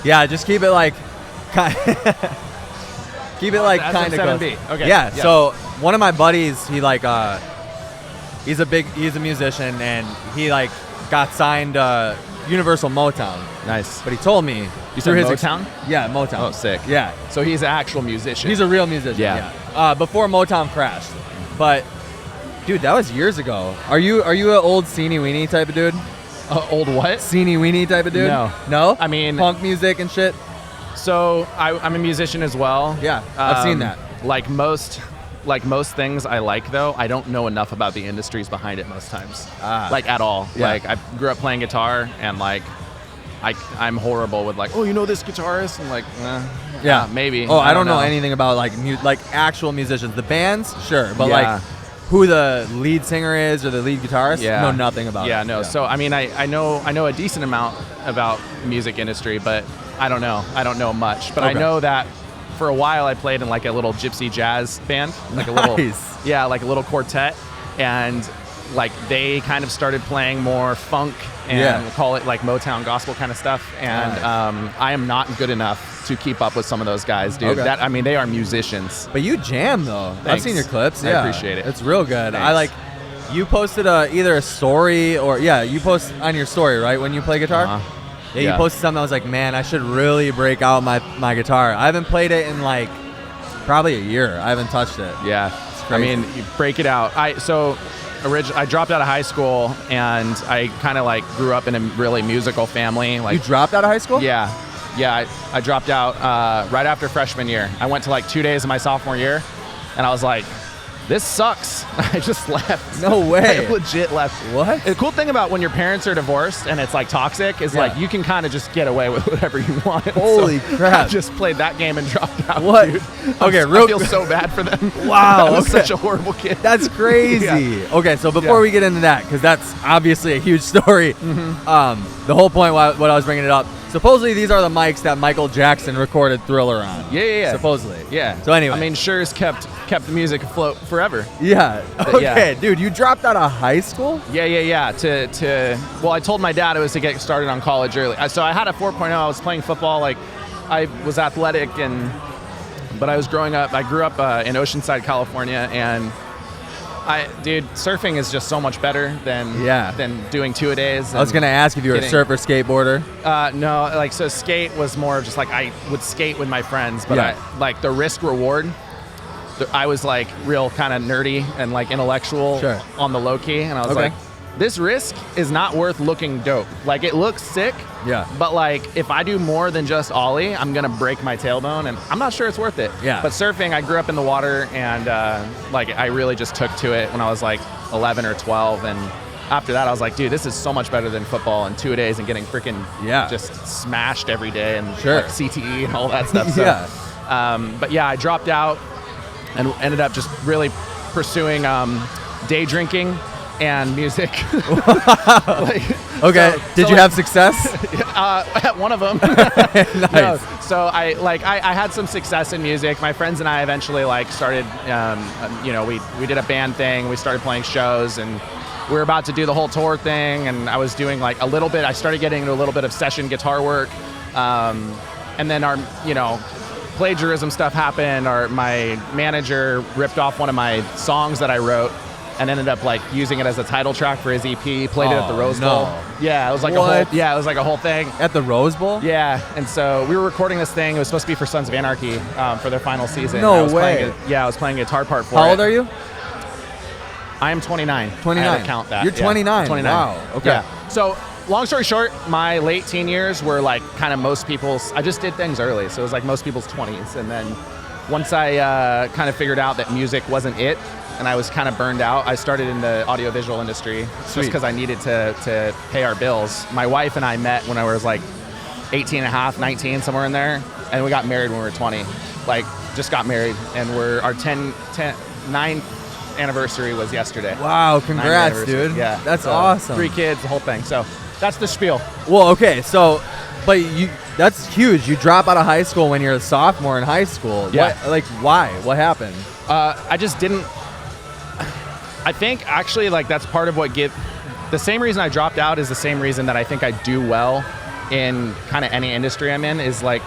Yeah, just keep it like, keep it like kind of close. Okay. Yeah. So one of my buddies, he like, he's a musician, and he like got signed Universal Motown. Nice. But he told me You said Motown? Yeah, Motown. Oh, sick. Yeah. So he's an actual musician. He's a real musician. Yeah. Before Motown crashed, but dude, that was years ago. Are you an old Seenie Weenie type of dude? Old what? Seenie Weenie type of dude? No. No? I mean, punk music and shit? So I'm a musician as well. Yeah, I've seen that. Like most things I like, though, I don't know enough about the industries behind it most times. Like at all. Yeah. Like I grew up playing guitar, and like I'm horrible with like, oh, you know this guitarist? I'm like, Yeah, maybe. Oh, I don't know anything about like actual musicians. The bands, sure, but Yeah. like who the lead singer is or the lead guitarist, know nothing about it. Yeah, no. So I mean, I know a decent amount about the music industry, but I don't know much. But I Okay. know that for a while I played in like a little gypsy jazz band, like a little like a little quartet, and like they kind of started playing more funk and call it like Motown gospel kind of stuff. And I am not good enough to keep up with some of those guys, dude. Okay. They are musicians. But you jam though. I've Thanks. seen your clips. I Yeah, appreciate it. It's real good. Thanks. I like. You posted either a story or you post on your story, right, when you play guitar. Yeah, you posted something. I was like, man, I should really break out my guitar. I haven't played it in like probably a year. I haven't touched it. Yeah, I mean, you break it out. I dropped out of high school, and I kind of like grew up in a really musical family. Like, you dropped out of high school? Yeah. I dropped out right after freshman year. I went to like 2 days of my sophomore year, and I was like, this sucks. I just left. No way. I legit left. What? The cool thing about when your parents are divorced and it's like toxic is like you can kind of just get away with whatever you want. Holy crap. I just played that game and dropped out. What? Dude. Okay, I feel so bad for them. Wow. I was such a horrible kid. That's crazy. Yeah. Okay, so before we get into that, because that's obviously a huge story, the whole point what I was bringing it up, supposedly these are the mics that Michael Jackson recorded Thriller on. Yeah. Supposedly. Yeah. So anyway. I mean, Sure's kept the music afloat forever. Yeah. Okay, yeah. dude, you dropped out of high school? Yeah. Well, I told my dad it was to get started on college early. So I had a 4.0. I was playing football. Like, I was athletic, but I was growing up. I grew up in Oceanside, California, and surfing is just so much better than doing two-a-days. I was gonna ask if you were a surfer, skateboarder. No, like, so skate was more of just like I would skate with my friends, but I like the risk reward. I was like real kind of nerdy and like intellectual on the low key, and I was like, this risk is not worth looking dope. Like, it looks sick, but like if I do more than just ollie, I'm gonna break my tailbone, and I'm not sure it's worth it. Yeah. But surfing, I grew up in the water, and like I really just took to it when I was like 11 or 12, and after that I was like, dude, this is so much better than football and two-a-days and getting freaking just smashed every day and like CTE and all that stuff. So, but yeah, I dropped out and ended up just really pursuing day drinking and music. Did you have success? At one of them. Nice. No, so I had some success in music. My friends and I eventually like started, we did a band thing. We started playing shows, and we were about to do the whole tour thing. And I was doing like a little bit. I started getting into a little bit of session guitar work, and then our plagiarism stuff happened. My manager ripped off one of my songs that I wrote and ended up like using it as a title track for his EP. Played it at the Rose Bowl. Yeah, it was like a whole thing. At the Rose Bowl? Yeah, and so we were recording this thing. It was supposed to be for Sons of Anarchy for their final season. No way. I was playing a guitar part for it. How old are you? I am 29. 29. I had to count that. You're 29. 29. Wow. Okay. Yeah. So long story short, my late teen years were like kind of most people's. I just did things early, so it was like most people's 20s. And then once I kind of figured out that music wasn't it, and I was kind of burned out, I started in the audiovisual industry just because I needed to pay our bills. My wife and I met when I was like 18 and a half, 19, somewhere in there, and we got married when we were 20. Like, just got married, and our 9th anniversary was yesterday. Wow, congrats, dude. Yeah. That's awesome. 3 kids, the whole thing. So that's the spiel. Well, okay, so, but that's huge. You drop out of high school when you're a sophomore in high school. Yeah. Why? What happened? I just didn't. I think actually like that's part of what the same reason I dropped out is the same reason that I think I do well in kind of any industry I'm in is like,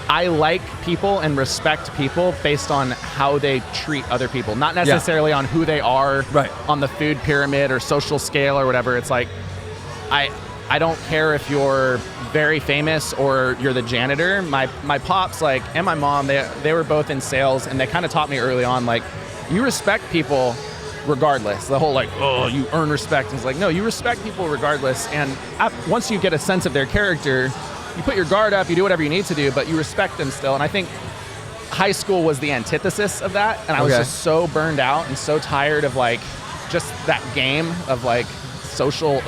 I like people and respect people based on how they treat other people, not necessarily on who they are on the food pyramid or social scale or whatever. It's like, I don't care if you're very famous or you're the janitor. My pops, like, and my mom, they were both in sales, and they kind of taught me early on, like, you respect people regardless. The whole like, oh, you earn respect. It's like, no, you respect people regardless. And once you get a sense of their character, you put your guard up, you do whatever you need to do, but you respect them still. And I think high school was the antithesis of that. And I was just so burned out and so tired of like just that game of like social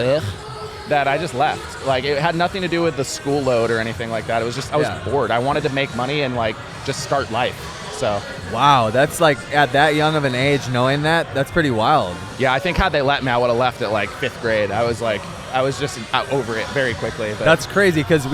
that I just left. Like, it had nothing to do with the school load or anything like that. It was just, I was bored. I wanted to make money and like just start life. So wow, that's like at that young of an age, knowing that's pretty wild. Yeah, I think had they let me, I would have left at like 5th grade. I was just over it very quickly. But. That's crazy because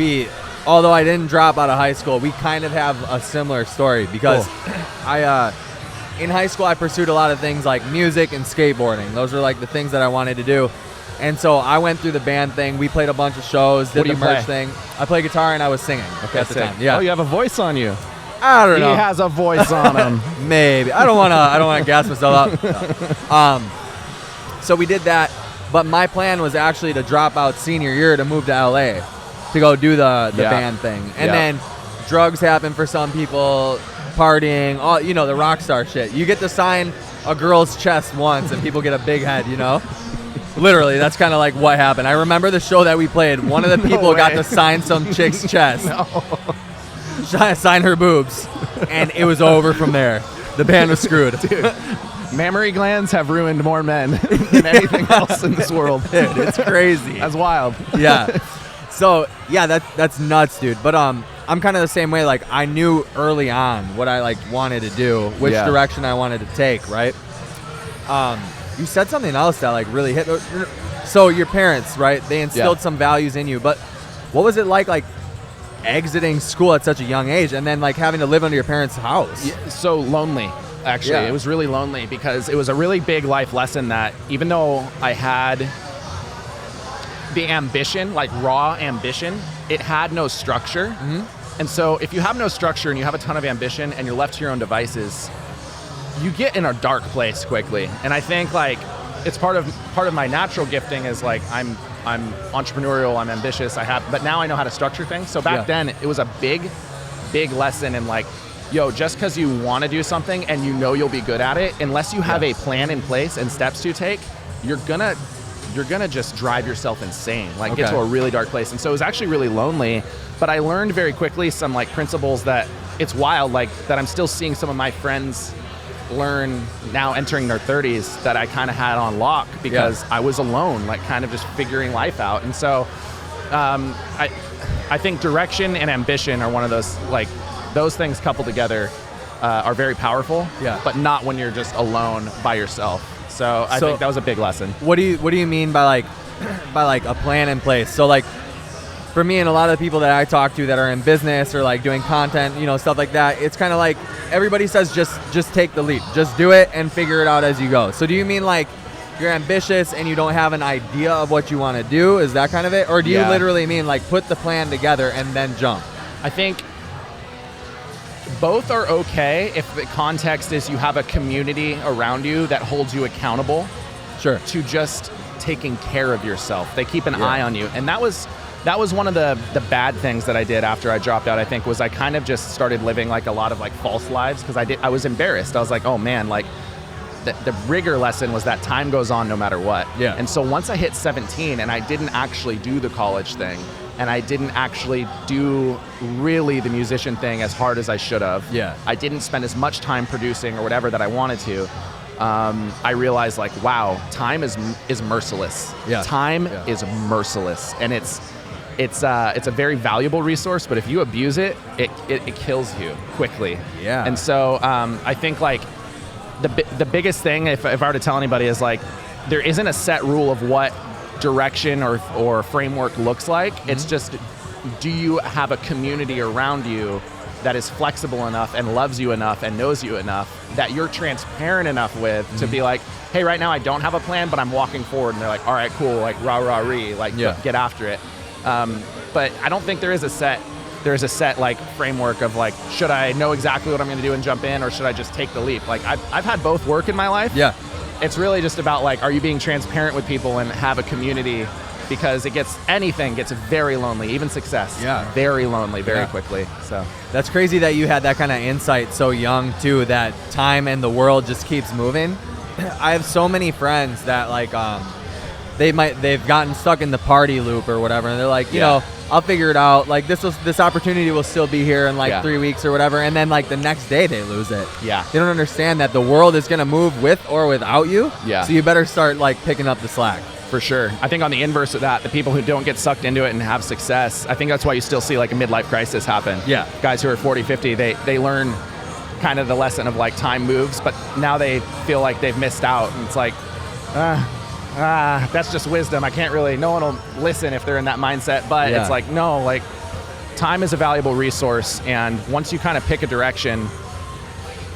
although I didn't drop out of high school, we kind of have a similar story because in high school I pursued a lot of things like music and skateboarding. Those are like the things that I wanted to do. And so I went through the band thing. We played a bunch of shows, did the merch thing. I play guitar and I was singing at the time. Yeah. Oh, you have a voice on you. I don't know. He has a voice on him. Maybe. I don't want to gas myself up. So we did that, but my plan was actually to drop out senior year to move to LA to go do the band thing. And then drugs happen for some people, partying, all the rock star shit. You get to sign a girl's chest once and people get a big head, Literally, that's kind of like what happened. I remember the show that we played. One of the people got to sign some chick's chest. Sign her boobs, and it was over from there. The band was screwed. Dude, mammary glands have ruined more men than anything else in this world. Dude, it's crazy. That's wild. Yeah. So yeah, that's nuts, dude. But I'm kind of the same way. Like, I knew early on what I like wanted to do, which direction I wanted to take. Right. You said something else that like really hit. So your parents, right? They instilled some values in you. But what was it like exiting school at such a young age and then like having to live under your parents' house? Yeah, so lonely, actually. It was really lonely because it was a really big life lesson that even though I had the ambition, like raw ambition, it had no structure. Mm-hmm. And so if you have no structure and you have a ton of ambition and you're left to your own devices, you get in a dark place quickly. And I think like it's part of my natural gifting is like I'm entrepreneurial, I'm ambitious, but now I know how to structure things. So back then it was a big lesson in like, yo, just because you want to do something and you'll be good at it, unless you have a plan in place and steps to take, you're gonna just drive yourself insane, like get to a really dark place. And so it was actually really lonely, but I learned very quickly some like principles that it's wild, like that I'm still seeing some of my friends learn now entering their 30s that I kind of had on lock because I was alone, like kind of just figuring life out. And so I think direction and ambition are one of those, like those things coupled together are very powerful, but not when you're just alone by yourself. So I think that was a big lesson. What do you mean by like a plan in place? So like for me and a lot of the people that I talk to that are in business or like doing content, stuff like that, it's kind of like everybody says just take the leap, just do it and figure it out as you go. So do you mean like you're ambitious and you don't have an idea of what you want to do? Is that kind of it? Or do you literally mean like put the plan together and then jump? I think both are okay if the context is you have a community around you that holds you accountable to just taking care of yourself. They keep an eye on you. And that was one of the bad things that I did after I dropped out, I think, was I kind of just started living like a lot of like false lives because I was embarrassed. I was like, oh man, like the rigor lesson was that time goes on no matter what. Yeah. And so once I hit 17 and I didn't actually do the college thing and I didn't actually do really the musician thing as hard as I should have. Yeah. I didn't spend as much time producing or whatever that I wanted to. I realized like, wow, time is merciless. Yeah. Time is merciless, and it's a very valuable resource, but if you abuse it, it kills you quickly. Yeah. And so I think like the biggest thing, if I were to tell anybody, is like there isn't a set rule of what direction or framework looks like. Mm-hmm. It's just, do you have a community around you that is flexible enough and loves you enough and knows you enough that you're transparent enough with to be like, hey, right now I don't have a plan, but I'm walking forward. And they're like, all right, cool, like rah, rah, ree, like get after it. but I don't think there's a set like framework of like, should I know exactly what I'm going to do and jump in, or should I just take the leap? Like I've had both work in my life. Yeah. It's really just about like, are you being transparent with people and have a community? Because anything gets very lonely, even success. Yeah. Very lonely very quickly. So that's crazy that you had that kind of insight so young too, that time and the world just keeps moving. I have so many friends that like they've gotten stuck in the party loop or whatever, and they're like, you know, I'll figure it out. Like this opportunity will still be here in like 3 weeks or whatever, and then like the next day they lose it. Yeah. They don't understand that the world is gonna move with or without you. Yeah. So you better start like picking up the slack. For sure. I think on the inverse of that, the people who don't get sucked into it and have success, I think that's why you still see like a midlife crisis happen. Yeah. Guys who are 40, 50, they learn kind of the lesson of like time moves, but now they feel like they've missed out. And it's like, that's just wisdom. No one will listen if they're in that mindset. But it's like, no, like time is a valuable resource. And once you kind of pick a direction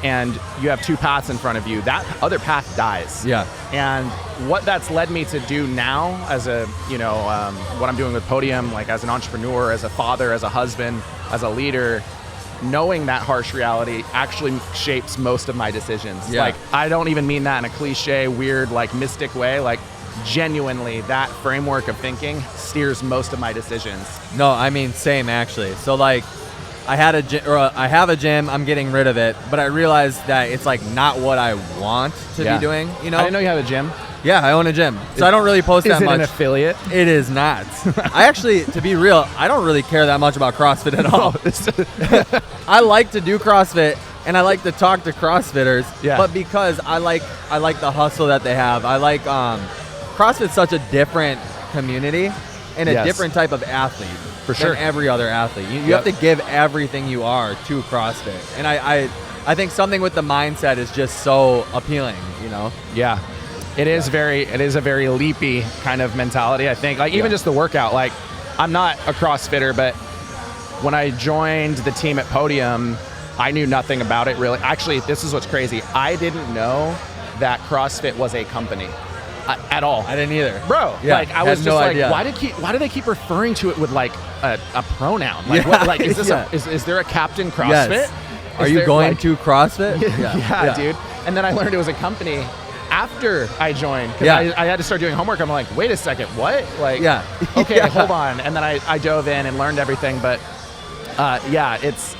and you have two paths in front of you, that other path dies. Yeah. And what that's led me to do now as a, what I'm doing with Podium, like as an entrepreneur, as a father, as a husband, as a leader, knowing that harsh reality actually shapes most of my decisions. Yeah. Like, I don't even mean that in a cliche, weird, like mystic way. Like, genuinely, that framework of thinking steers most of my decisions. No, I mean, same actually. So like, I have a gym, I'm getting rid of it, but I realized that it's like not what I want to be doing, I didn't know you had a gym. Yeah, I own a gym. So I don't really post that much. Is it an affiliate? It is not. I actually, to be real, I don't really care that much about CrossFit at all. I like to do CrossFit and I like to talk to CrossFitters, but because I like the hustle that they have. I like CrossFit's such a different community and a different type of athlete. For sure. Than every other athlete. You have to give everything you are to CrossFit. And I think something with the mindset is just so appealing, Yeah. It is a very leapy kind of mentality, I think. Like even just the workout, like I'm not a CrossFitter, but when I joined the team at Podium, I knew nothing about it really. Actually, this is what's crazy. I didn't know that CrossFit was a company. At all. I didn't either. Bro, like I was just no like, idea. why do they keep referring to it with like a pronoun? Like what, like is this is there a Captain CrossFit? Yes. Are you going to CrossFit? Yeah, dude. And then I learned it was a company after I joined, because I had to start doing homework. I'm like, wait a second, what? Like, okay, hold on. And then I dove in and learned everything. But it's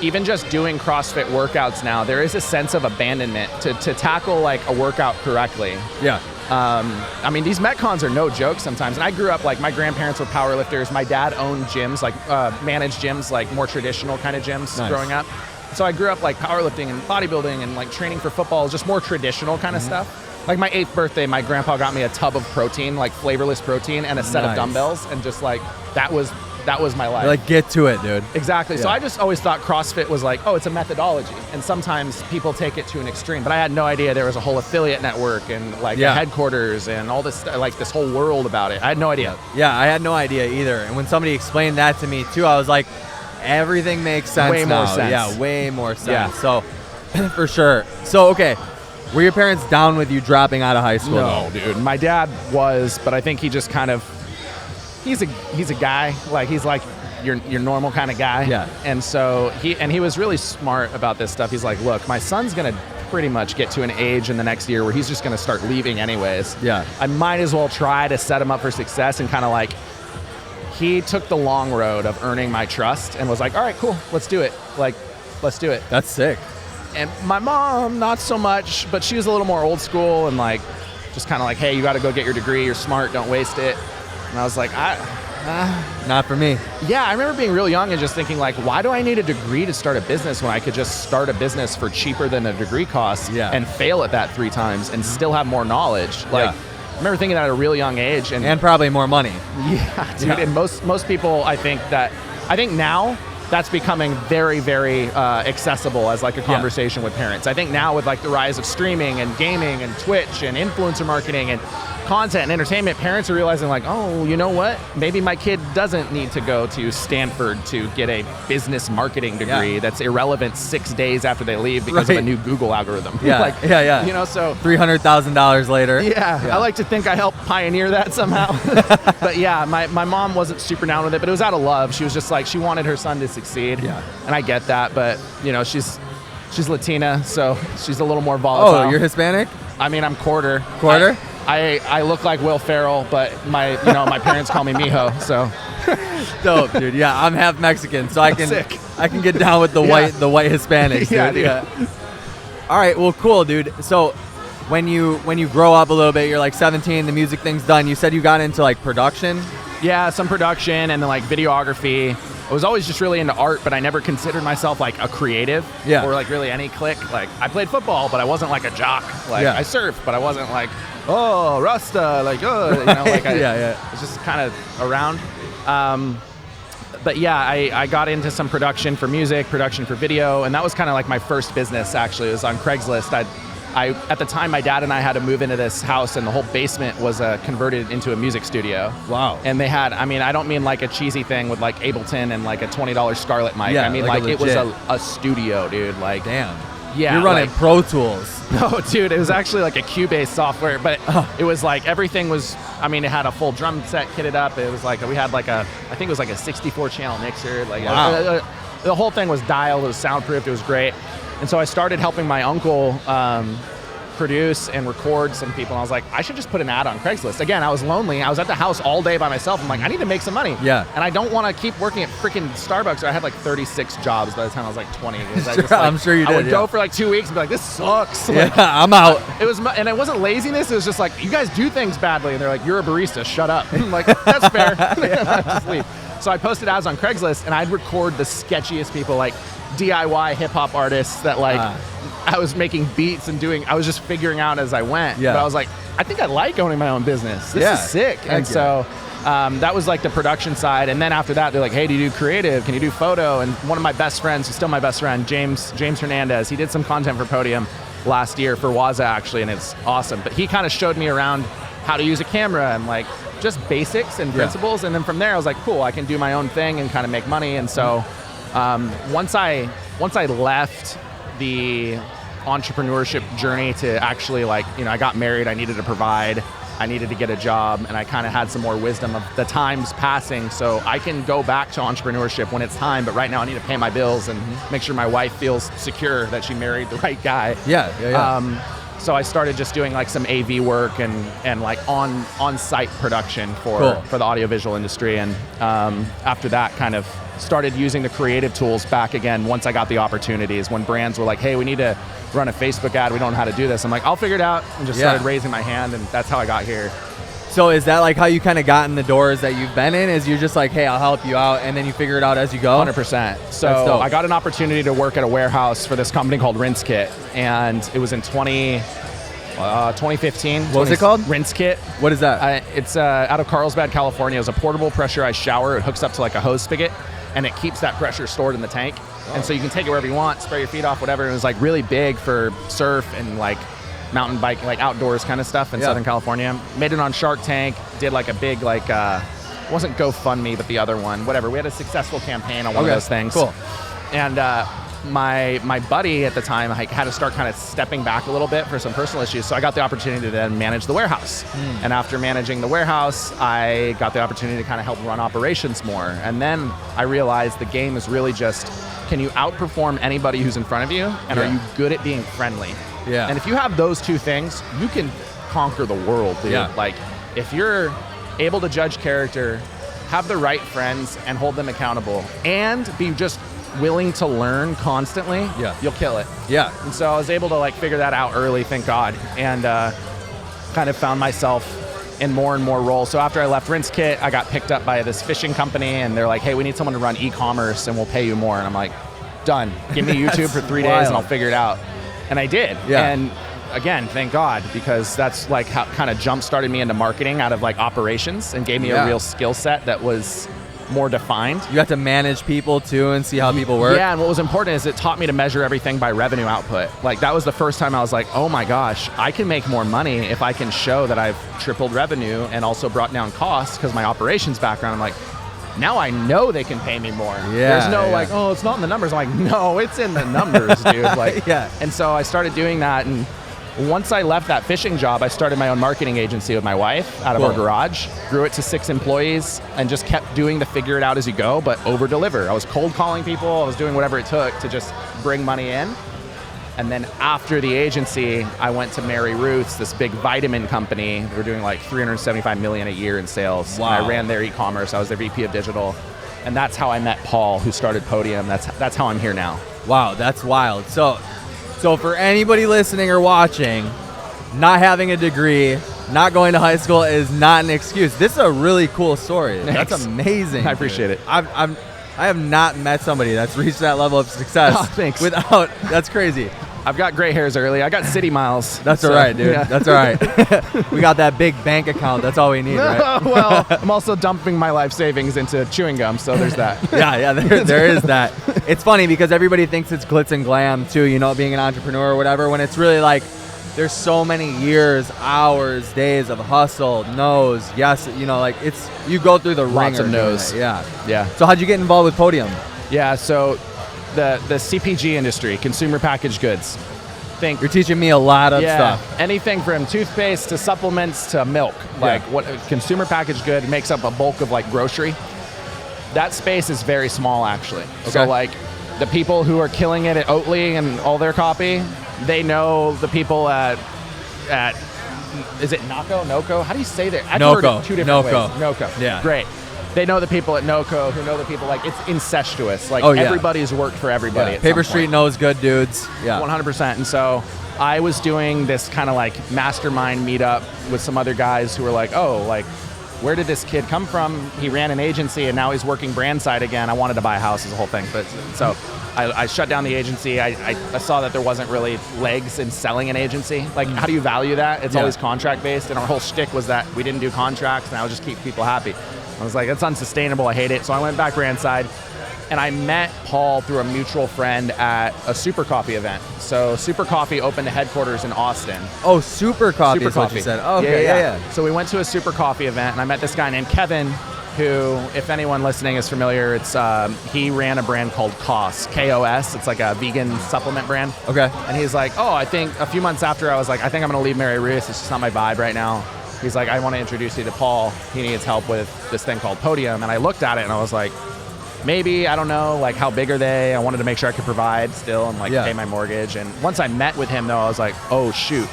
even just doing CrossFit workouts now, there is a sense of abandonment to tackle like a workout correctly. Yeah. I mean, these Metcons are no joke sometimes. And I grew up, like, my grandparents were powerlifters. My dad owned gyms, like managed gyms, like more traditional kind of gyms growing up. So I grew up like powerlifting and bodybuilding and like training for football, just more traditional kind of stuff. Like my 8th birthday, my grandpa got me a tub of protein, like flavorless protein, and a set of dumbbells, and just like that was my life. You're like, get to it, dude. Exactly. So I just always thought CrossFit was like, oh, it's a methodology, and sometimes people take it to an extreme. But I had no idea there was a whole affiliate network and like a headquarters and all this, like this whole world about it. I had no idea. Yeah, I had no idea either. And when somebody explained that to me too, I was like, everything makes sense. Way now. more sense. Yeah, way more sense. Yeah. So, for sure. So, okay. Were your parents down with you dropping out of high school? No, dude. My dad was, but I think he just kind of, he's a guy, like he's like your normal kind of guy. Yeah. And so he was really smart about this stuff. He's like, look, my son's going to pretty much get to an age in the next year where he's just going to start leaving anyways. Yeah. I might as well try to set him up for success, and kind of like, he took the long road of earning my trust and was like, all right, cool, let's do it. Like, let's do it. That's sick. And my mom, not so much, but she was a little more old school and like, just kind of like, hey, you got to go get your degree. You're smart. Don't waste it. And I was like, not for me. Yeah, I remember being real young and just thinking like, why do I need a degree to start a business when I could just start a business for cheaper than a degree costs and fail at that 3 times and still have more knowledge? Like, I remember thinking that at a real young age. And probably more money. Yeah, dude. Yeah. And most people, I think now that's becoming very, very accessible as like a conversation with parents. I think now with like the rise of streaming and gaming and Twitch and influencer marketing and content and entertainment, parents are realizing like, oh, you know what? Maybe my kid doesn't need to go to Stanford to get a business marketing degree that's irrelevant 6 days after they leave because of a new Google algorithm. Yeah, like, yeah. You know, so $300,000 later. Yeah, I like to think I helped pioneer that somehow. But yeah, my mom wasn't super down with it, but it was out of love. She was just like, she wanted her son to succeed. Yeah. And I get that, but you know, she's Latina, so she's a little more volatile. Oh, you're Hispanic? I mean, I'm quarter. Quarter? I look like Will Ferrell, but my parents call me Mijo, so. Dope, dude. Yeah, I'm half Mexican, so I can get down with the white Hispanics, dude. Yeah. All right, well, cool, dude. So when you grow up a little bit, you're like 17, the music thing's done. You said you got into like production? Yeah, some production and then like videography. I was always just really into art, but I never considered myself like a creative or like really any clique. Like I played football, but I wasn't like a jock. Like I surfed, but I wasn't like, oh, Rasta, like, oh, you know, like I was just kind of around. But yeah, I got into some production for music, production for video, and that was kind of like my first business actually. It was on Craigslist. At the time, my dad and I had to move into this house, and the whole basement was converted into a music studio. Wow. And they had, I mean, I don't mean like a cheesy thing with like Ableton and like a $20 Scarlett mic. Yeah, I mean like it was a studio, dude. Like, damn. Yeah. You're running Pro Tools. No, dude, it was actually like a Cubase software, but it was like everything was, I mean, it had a full drum set kitted up. It was like, we had like I think it was like a 64 channel mixer. Like, wow. The whole thing was dialed, it was soundproofed, it was great. And so I started helping my uncle produce and record some people, and I was like, I should just put an ad on Craigslist. Again, I was lonely. I was at the house all day by myself. I'm like, I need to make some money. Yeah. And I don't want to keep working at freaking Starbucks. I had like 36 jobs by the time I was like 20. I'm sure you did. I would go for like 2 weeks and be like, this sucks. Like, I'm out. And it wasn't laziness. It was just like, you guys do things badly. And they're like, you're a barista. Shut up. I'm like, that's fair. Just leave. So I posted ads on Craigslist, and I'd record the sketchiest people, like DIY hip hop artists that like I was making beats and I was just figuring out as I went. Yeah. But I was like, I think I like owning my own business. This is sick. And so that was like the production side. And then after that, they're like, hey, do you do creative? Can you do photo? And one of my best friends, who's still my best friend, James Hernandez, he did some content for Podium last year for Waza actually, and it's awesome. But he kind of showed me around how to use a camera and like just basics and principles. And then from there, I was like, cool, I can do my own thing and kind of make money. And so once I left the entrepreneurship journey to actually like, you know, I got married, I needed to provide, I needed to get a job, and I kind of had some more wisdom of the times passing, so I can go back to entrepreneurship when it's time, but right now I need to pay my bills and make sure my wife feels secure that she married the right guy. So I started just doing like some AV work and like on-site production for the audiovisual industry, and after that kind of started using the creative tools back again once I got the opportunities. When brands were like, hey, we need to run a Facebook ad, we don't know how to do this. I'm like, I'll figure it out, and just started raising my hand, and that's how I got here. So is that like how you kind of got in the doors that you've been in? Is you're just like, hey, I'll help you out, and then you figure it out as you go? 100%. So I got an opportunity to work at a warehouse for this company called Rinse Kit, and it was in 2015. What was it called? Rinse Kit. What is that? It's out of Carlsbad, California. It was a portable pressurized shower. It hooks up to like a hose spigot, and it keeps that pressure stored in the tank. And so you can take it wherever you want, spray your feet off, whatever. And it was like really big for surf and like mountain bike, like outdoors kind of stuff in Southern California. Made it on Shark Tank, did like a big like, it wasn't GoFundMe, but the other one, whatever. We had a successful campaign on one of those things. Cool. And my buddy at the time had to start kind of stepping back a little bit for some personal issues, so I got the opportunity to then manage the warehouse. And after managing the warehouse, I got the opportunity to kind of help run operations more. And then I realized the game is really just, can you outperform anybody who's in front of you, and are you good at being friendly? And if you have those two things, you can conquer the world, dude. Like, if you're able to judge character, have the right friends, and hold them accountable, and be just willing to learn constantly, you'll kill it. And so I was able to like figure that out early, thank God, and kind of found myself in more and more roles. So after I left Rinse Kit, I got picked up by this fishing company, and they're like, hey, we need someone to run e-commerce, and we'll pay you more. And I'm like, done. Give me YouTube for 3 days, and I'll figure it out. And I did. And again, thank God, because that's like how kind of jump started me into marketing out of like operations, and gave me a real skill set that was more defined. You have to manage people too and see how people work. Yeah, and what was important is it taught me to measure everything by revenue output. Like that was the first time I was like, oh my gosh, I can make more money if I can show that I've tripled revenue and also brought down costs because my operations background. I'm like, now I know they can pay me more. Yeah, There's no like, oh, it's not in the numbers. I'm like, no, it's in the numbers, dude. Like, yeah. And so I started doing that, and once I left that fishing job, I started my own marketing agency with my wife out of our garage, grew it to 6 employees, and just kept doing the figure it out as you go, but over deliver. I was cold calling people. I was doing whatever it took to just bring money in. And then after the agency, I went to Mary Ruth's, this big vitamin company. They were doing like $375 million a year in sales. Wow. And I ran their e-commerce. I was their VP of digital. And that's how I met Paul, who started Podium. That's how I'm here now. Wow, that's wild. So for anybody listening or watching, not having a degree, not going to high school is not an excuse. This is a really cool story. Thanks. That's amazing. I appreciate it. I have not met somebody that's reached that level of success. Oh, thanks. That's crazy. I've got gray hairs early. I got city miles. That's all right, dude. Yeah. That's all right. We got that big bank account. That's all we need, right? Well, I'm also dumping my life savings into chewing gum, so there's that. Yeah, there is that. It's funny because everybody thinks it's glitz and glam too, being an entrepreneur or whatever, when it's really like there's so many years, hours, days of hustle, no's, yes, like it's, you go through the Lots ringer. of no's. Yeah. So how'd you get involved with Podium? Yeah, so the CPG industry, consumer packaged goods. You're teaching me a lot of stuff. Anything from toothpaste to supplements to milk. Like what consumer packaged good makes up a bulk of like grocery. That space is very small actually. Okay. So like the people who are killing it at Oatly and all their copy, they know the people at is it Noco? How do you say that? I've heard it 2 different ways. Noco. Yeah. Great. They know the people at Noco who know the people. Like it's incestuous. Like everybody's worked for everybody. Yeah. At Paper some Street point. knows good dudes. Yeah. 100%. And so I was doing this kind of like mastermind meetup with some other guys who were like, oh, like where did this kid come from? He ran an agency and now he's working brand side again. I wanted to buy a house as a whole thing. But so I shut down the agency. I saw that there wasn't really legs in selling an agency. Like, how do you value that? It's always contract based. And our whole shtick was that we didn't do contracts and I would just keep people happy. I was like, that's unsustainable. I hate it. So I went back brand side. And I met Paul through a mutual friend at a Super Coffee event. So Super Coffee opened a headquarters in Austin. Oh, Super Coffee is what you said. Oh, okay, yeah. So we went to a Super Coffee event, and I met this guy named Kevin, who, if anyone listening is familiar, it's he ran a brand called KOS, K-O-S. It's like a vegan supplement brand. Okay. And he's like, oh, I think a few months after, I was like, I think I'm going to leave Mary Ruth's. It's just not my vibe right now. He's like, I want to introduce you to Paul. He needs help with this thing called Podium. And I looked at it, and I was like, maybe, I don't know, like how big are they? I wanted to make sure I could provide still and like pay my mortgage. And once I met with him though, I was like, oh shoot,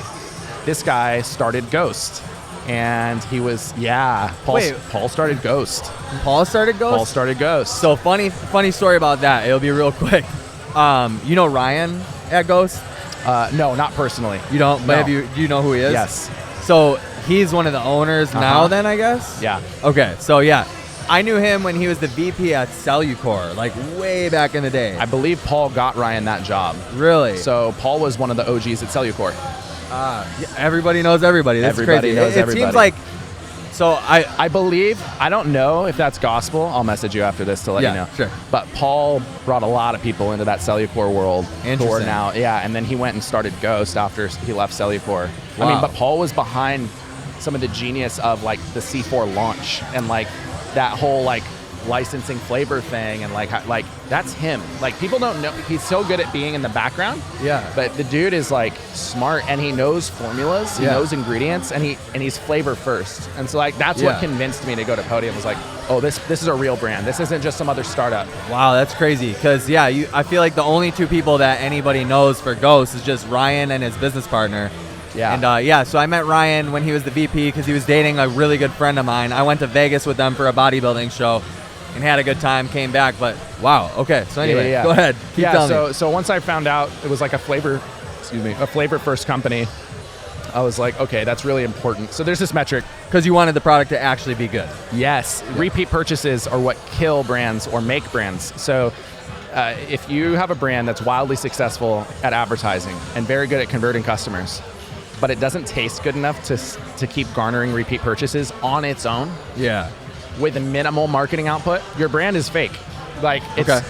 this guy started Ghost. And he was, Paul started Ghost. Paul started Ghost? Paul started Ghost. So funny story about that. It'll be real quick. You know Ryan at Ghost? No, not personally. You don't? But do you know who he is? Yes. So he's one of the owners now then, I guess? Yeah. Okay, so I knew him when he was the VP at Cellucor, like way back in the day. I believe Paul got Ryan that job. Really? So Paul was one of the OGs at Cellucor. Everybody knows everybody. That's everybody crazy. Knows everybody. It seems like, so I believe, I don't know if that's gospel. I'll message you after this to let you know. Sure. But Paul brought a lot of people into that Cellucor world. Interesting. Now, and then he went and started Ghost after he left Cellucor. Wow. I mean, but Paul was behind some of the genius of like the C4 launch and like that whole like licensing flavor thing and like that's him. Like people don't know, he's so good at being in the background. Yeah. But the dude is like smart and he knows formulas, he knows ingredients, and he's flavor first. And so like that's what convinced me to go to Podium. Was like, oh, this is a real brand. This isn't just some other startup. Wow, that's crazy. Because I feel like the only two people that anybody knows for Ghost is just Ryan and his business partner. Yeah. And so I met Ryan when he was the VP because he was dating a really good friend of mine. I went to Vegas with them for a bodybuilding show and had a good time, came back. But wow, okay. So anyway, go ahead. Keep telling me. So once I found out it was like a flavor first company, I was like, okay, that's really important. So there's this metric. Because you wanted the product to actually be good. Yes. Yeah. Repeat purchases are what kill brands or make brands. So if you have a brand that's wildly successful at advertising and very good at converting customers, but it doesn't taste good enough to keep garnering repeat purchases on its own, with a minimal marketing output, your brand is fake. Like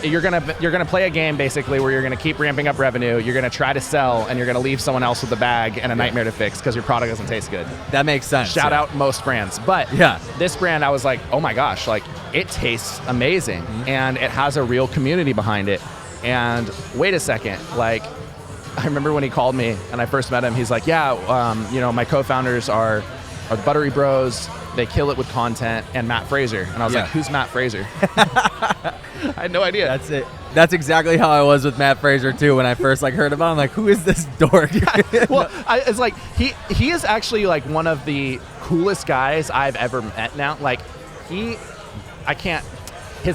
you're gonna play a game basically where you're gonna keep ramping up revenue, you're gonna try to sell, and you're gonna leave someone else with the bag and a nightmare to fix because your product doesn't taste good. That makes sense. Shout out most brands, but this brand I was like, oh my gosh, like it tastes amazing and it has a real community behind it. And wait a second, like I remember when he called me and I first met him, he's like, my co-founders are the Buttery Bros. They kill it with content, and Matt Fraser. And I was like, who's Matt Fraser? I had no idea. That's it. That's exactly how I was with Matt Fraser too. When I first heard about him, I'm like, who is this dork? Well, it's like he is actually like one of the coolest guys I've ever met now. Like his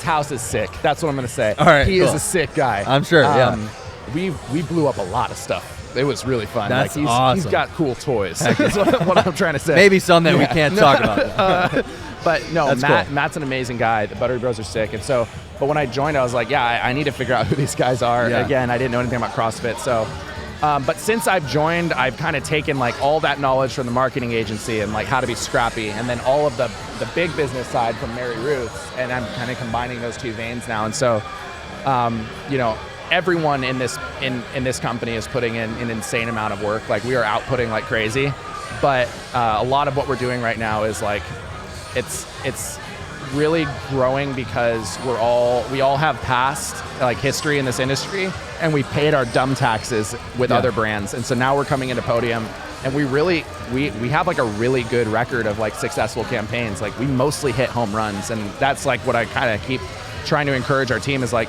house is sick. That's what I'm gonna say. All right, he is a sick guy. I'm sure. We blew up a lot of stuff. It was really fun. That's like awesome. He's got cool toys. That's what I'm trying to say. Maybe some that we can't talk about. But no, cool. Matt's an amazing guy. The Buttery Bros are sick. And so, but when I joined, I was like, I need to figure out who these guys are. Yeah. Again, I didn't know anything about CrossFit. So, but since I've joined, I've kind of taken like all that knowledge from the marketing agency and like how to be scrappy, and then all of the big business side from Mary Ruth's, and I'm kind of combining those two veins now. And so, everyone in this company is putting in an insane amount of work. Like we are outputting like crazy, but a lot of what we're doing right now is like it's really growing because we all have past like history in this industry, and we paid our dumb taxes with other brands. And so now we're coming into Podium, and we have like a really good record of like successful campaigns. Like we mostly hit home runs, and that's like what I kind of keep trying to encourage our team is like,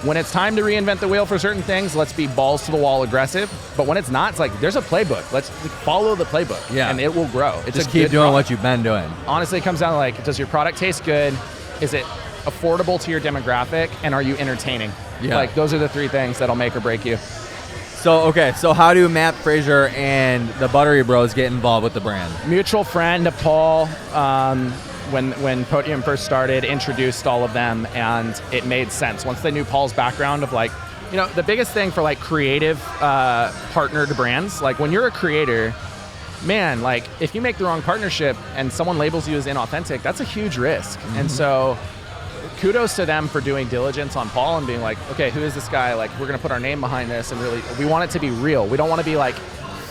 when it's time to reinvent the wheel for certain things, let's be balls to the wall aggressive. But when it's not, it's like there's a playbook. Let's follow the playbook, and it will grow. It's just keep doing what you've been doing. Honestly, it comes down to like, does your product taste good? Is it affordable to your demographic? And are you entertaining? Yeah. Like those are the three things that'll make or break you. So how do Matt Fraser and the Buttery Bros get involved with the brand? Mutual friend of Paul. When Podium first started, introduced all of them, and it made sense. Once they knew Paul's background of like, the biggest thing for like creative partnered brands, like when you're a creator, man, like if you make the wrong partnership and someone labels you as inauthentic, that's a huge risk. And so kudos to them for doing diligence on Paul and being like, okay, who is this guy? Like we're gonna put our name behind this, and really, we want it to be real. We don't want to be like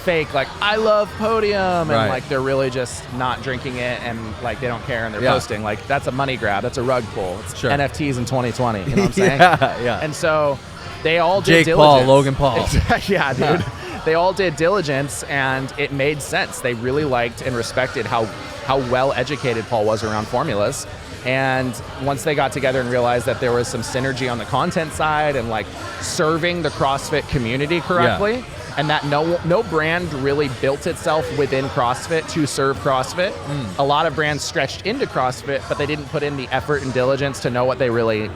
fake, like I love Podium, and like they're really just not drinking it and like they don't care and they're posting. Like that's a money grab, that's a rug pull. It's NFTs in 2020, you know what I'm saying? And so they all did Jake diligence. Paul, Logan Paul. Yeah, dude. They all did diligence, and it made sense. They really liked and respected how well educated Paul was around formulas. And once they got together and realized that there was some synergy on the content side and like serving the CrossFit community correctly, and that no brand really built itself within CrossFit to serve CrossFit. A lot of brands stretched into CrossFit, but they didn't put in the effort and diligence to know what they really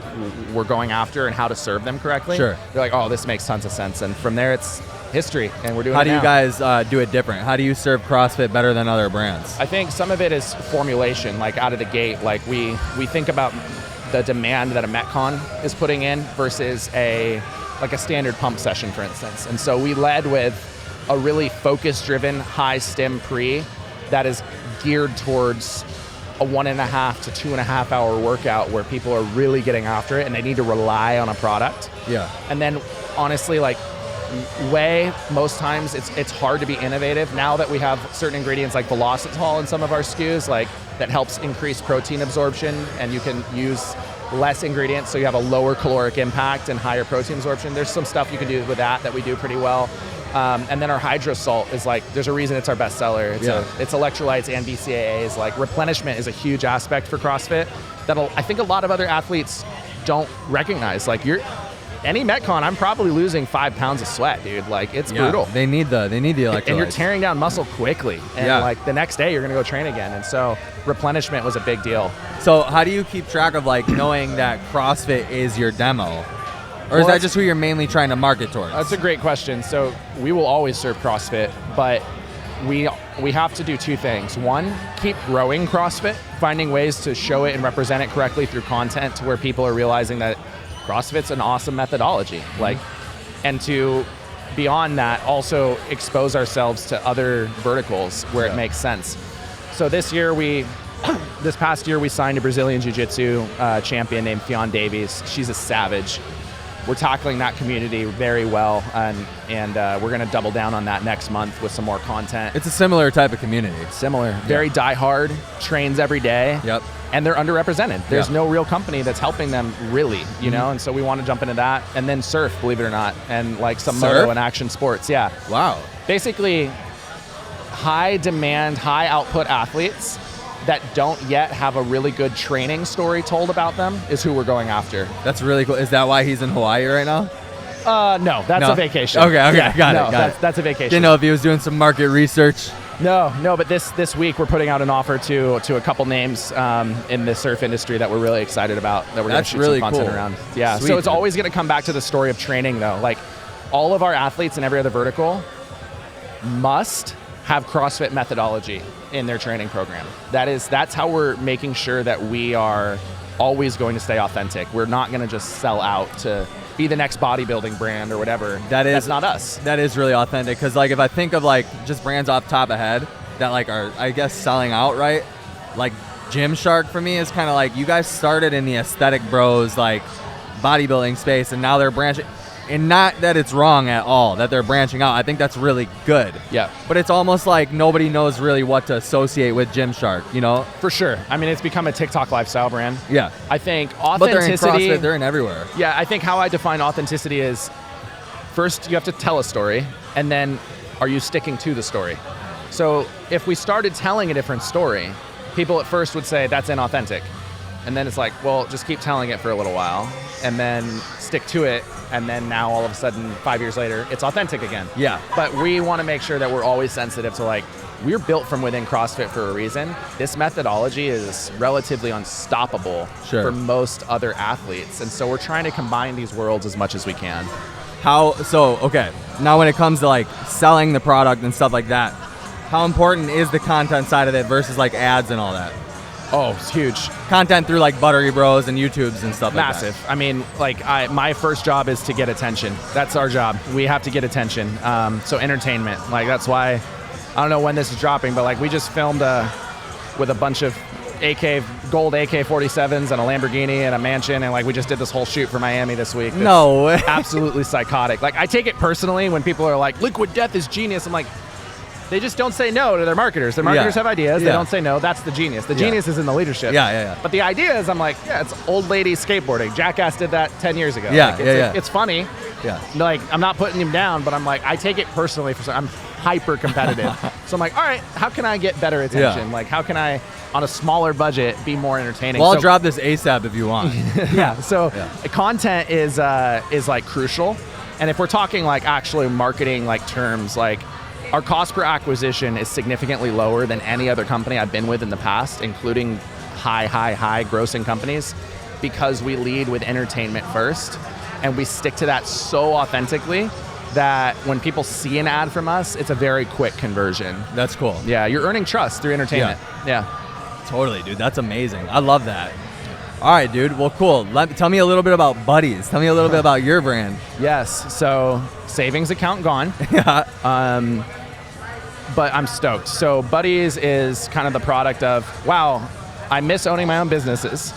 were going after and how to serve them correctly. Sure. They're like, oh, this makes tons of sense. And from there, it's history, and we're doing it now. How do you guys do it different? How do you serve CrossFit better than other brands? I think some of it is formulation, like out of the gate. Like we think about the demand that a Metcon is putting in versus a standard pump session, for instance. And so we led with a really focus-driven, high-stim pre that is geared towards a 1.5 to 2.5 hour workout where people are really getting after it and they need to rely on a product. Yeah. And then honestly, like whey, most times it's hard to be innovative. Now that we have certain ingredients like Velocitol in some of our SKUs, like that helps increase protein absorption, and you can use less ingredients so you have a lower caloric impact and higher protein absorption. There's some stuff you can do with that we do pretty well. And then our Hydro Salt is like, there's a reason it's our best seller. It's electrolytes and BCAAs. Like replenishment is a huge aspect for CrossFit that I think a lot of other athletes don't recognize. Like any Metcon, I'm probably losing 5 pounds of sweat, dude. Like it's brutal. They need the electrolytes. And you're tearing down muscle quickly. And like the next day you're gonna go train again. And so replenishment was a big deal. So how do you keep track of like knowing that CrossFit is your demo? Or is that just who you're mainly trying to market towards? That's a great question. So we will always serve CrossFit, but we have to do two things. One, keep growing CrossFit, finding ways to show it and represent it correctly through content to where people are realizing that CrossFit's an awesome methodology. Like, and to beyond that, also expose ourselves to other verticals where it makes sense. So this year we this past year we signed a Brazilian Jiu-Jitsu champion named Fionn Davies. She's a savage. We're tackling that community very well, and we're going to double down on that next month with some more content. It's a similar type of community. Similar. Very die-hard, trains every day. Yep. And they're underrepresented. There's no real company that's helping them really, you know? And so we want to jump into that. And then surf, believe it or not, and like some moto and action sports. Yeah. Wow. Basically, high demand, high output athletes that don't yet have a really good training story told about them is who we're going after. That's really cool. Is that why he's in Hawaii right now? No, that's a vacation. Okay, yeah, got it. That's a vacation. Didn't know if he was doing some market research. No, but this week we're putting out an offer to a couple names in the surf industry that we're really excited about, that we're going to shoot some content around. Yeah, sweet. So it's always going to come back to the story of training though. Like all of our athletes in every other vertical must have CrossFit methodology in their training program. That's how we're making sure that we are always going to stay authentic. We're not going to just sell out to be the next bodybuilding brand or whatever. That's not us. That is really authentic, because like if I think of like just brands off top of head that like are, I guess, selling out, right? Like Gymshark for me is kind of like, you guys started in the aesthetic bros like bodybuilding space, and now they're branching. And not that it's wrong at all that they're branching out. I think that's really good. Yeah. But it's almost like nobody knows really what to associate with Gymshark, you know? For sure. I mean, it's become a TikTok lifestyle brand. Yeah. I think authenticity. But they're in CrossFit, they're in everywhere. Yeah, I think how I define authenticity is first you have to tell a story, and then are you sticking to the story? So if we started telling a different story, people at first would say that's inauthentic. And then it's like, well, just keep telling it for a little while and then stick to it. And then now all of a sudden, 5 years later, it's authentic again. Yeah. But we want to make sure that we're always sensitive to like, we're built from within CrossFit for a reason. This methodology is relatively unstoppable for most other athletes. And so we're trying to combine these worlds as much as we can. Okay. Now when it comes to like selling the product and stuff like that, how important is the content side of it versus like ads and all that? Oh, it's huge. Content through like Buttery Bros and YouTubes and stuff like that. Massive. I mean, like my first job is to get attention. That's our job. We have to get attention. So entertainment. Like that's why, I don't know when this is dropping, but like we just filmed with a bunch of gold AK47's and a Lamborghini and a mansion, and like we just did this whole shoot for Miami this week. No way. Absolutely psychotic. Like I take it personally when people are like, Liquid Death is genius. I'm like, they just don't say no to their marketers. Their marketers have ideas. They don't say no. That's the genius. The genius is in the leadership. Yeah. But the idea is, I'm like, it's old lady skateboarding. Jackass did that 10 years ago. Yeah, It's funny. Yeah. Like, I'm not putting him down, but I'm like, I take it personally. I'm hyper competitive. So I'm like, all right, how can I get better attention? Like, how can I, on a smaller budget, be more entertaining? Well, I'll drop this ASAP if you want. So content is like crucial. And if we're talking like actually marketing like terms, like, our cost per acquisition is significantly lower than any other company I've been with in the past, including high grossing companies, because we lead with entertainment first, and we stick to that so authentically that when people see an ad from us, it's a very quick conversion. That's cool. Yeah, you're earning trust through entertainment. Yeah. Totally, dude. That's amazing. I love that. All right, dude. Well, cool. Tell me a little bit about Buddies. Tell me a little bit about your brand. Yes. So savings account gone. Yeah. But I'm stoked. So Buddies is kind of the product of, wow, I miss owning my own businesses.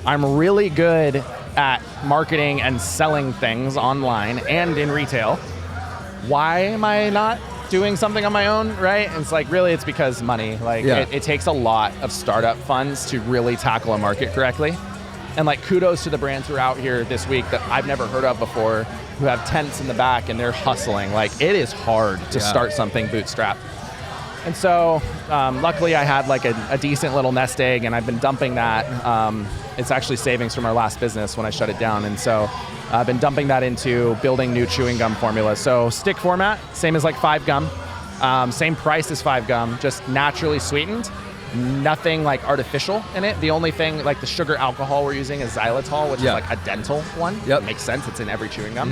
I'm really good at marketing and selling things online and in retail. Why am I not doing something on my own, right? And it's like, really, it's because money. Like, it takes a lot of startup funds to really tackle a market correctly. And like, kudos to the brands who are out here this week that I've never heard of before, who have tents in the back and they're hustling. Like, it is hard to start something bootstrap. And so luckily I had like a decent little nest egg, and I've been dumping that. It's actually savings from our last business when I shut it down. And so I've been dumping that into building new chewing gum formulas. So stick format, same as like 5 gum, same price as 5 gum, just naturally sweetened. Nothing like artificial in it. The only thing, like the sugar alcohol we're using is xylitol, which is like a dental one. It makes sense, it's in every chewing gum.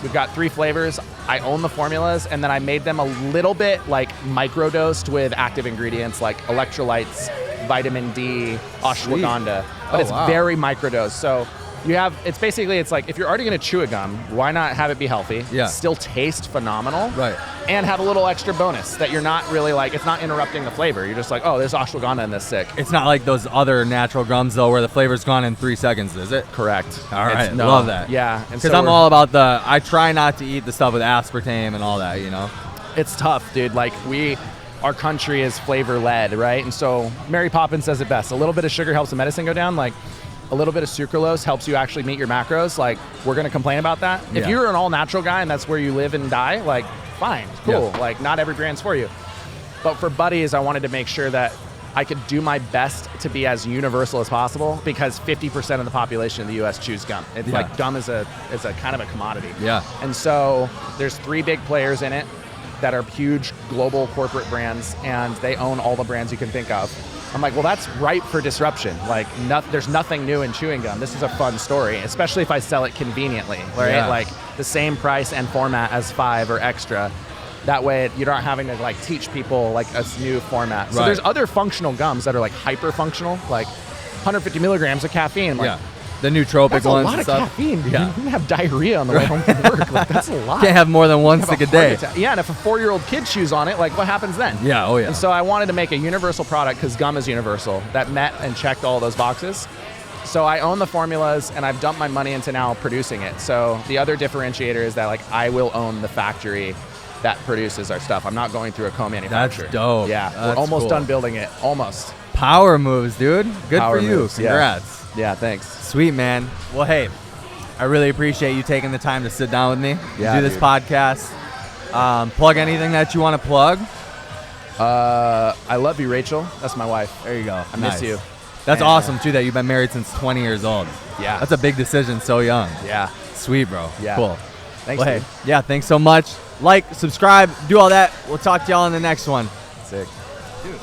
We've got 3 flavors. I own the formulas, and then I made them a little bit like microdosed with active ingredients like electrolytes, vitamin D, ashwagandha. But it's very microdosed. So It's basically, it's like, if you're already going to chew a gum, why not have it be healthy, still taste phenomenal, right, and have a little extra bonus that you're not really like, it's not interrupting the flavor. You're just like, oh, there's ashwagandha in this, sick. It's not like those other natural gums, though, where the flavor's gone in 3 seconds, is it? Correct. All right, love that. Yeah. Because I'm all about I try not to eat the stuff with aspartame and all that, you know? It's tough, dude. Like, our country is flavor-led, right? And so Mary Poppins says it best. A little bit of sugar helps the medicine go down. Like, a little bit of sucralose helps you actually meet your macros. Like, we're going to complain about that. Yeah. If you're an all-natural guy and that's where you live and die, like, fine, cool. Yeah. Like, not every brand's for you. But for buddies, I wanted to make sure that I could do my best to be as universal as possible, because 50% of the population in the U.S. chews gum. It's like gum is a kind of a commodity. Yeah. And so there's 3 big players in it that are huge global corporate brands, and they own all the brands you can think of. I'm like, well, that's ripe for disruption. Like, there's nothing new in chewing gum. This is a fun story, especially if I sell it conveniently, right? Yeah. Like, the same price and format as 5 or extra. That way, you're not having to like teach people like a new format. So there's other functional gums that are like hyper functional, like 150 milligrams of caffeine. Like, the nootropic that's ones. That's a lot of caffeine. Yeah. You're gonna have diarrhea on the way home from work. Like, that's a lot. Can't have more than 1 stick a day. Yeah, and if a 4-year-old kid chews on it, like, what happens then? Yeah, oh yeah. And so I wanted to make a universal product, because gum is universal, that met and checked all those boxes. So I own the formulas, and I've dumped my money into now producing it. So the other differentiator is that, like, I will own the factory that produces our stuff. I'm not going through a co-manufacturer. That's dope. Yeah, we're almost done building it. Almost. Power moves, dude. Good Power for you. moves, Congrats. Yeah, thanks. Sweet, man. Well, hey, I really appreciate you taking the time to sit down with me and do this podcast. Plug anything that you want to plug. I love you, Rachel. That's my wife. There you go. I miss you. That's awesome, too, that you've been married since 20 years old. Yeah. That's a big decision so young. Yeah. Sweet, bro. Yeah. Cool. Thanks, well, dude. Hey, yeah, thanks so much. Like, subscribe, do all that. We'll talk to y'all in the next one. Sick. Dude.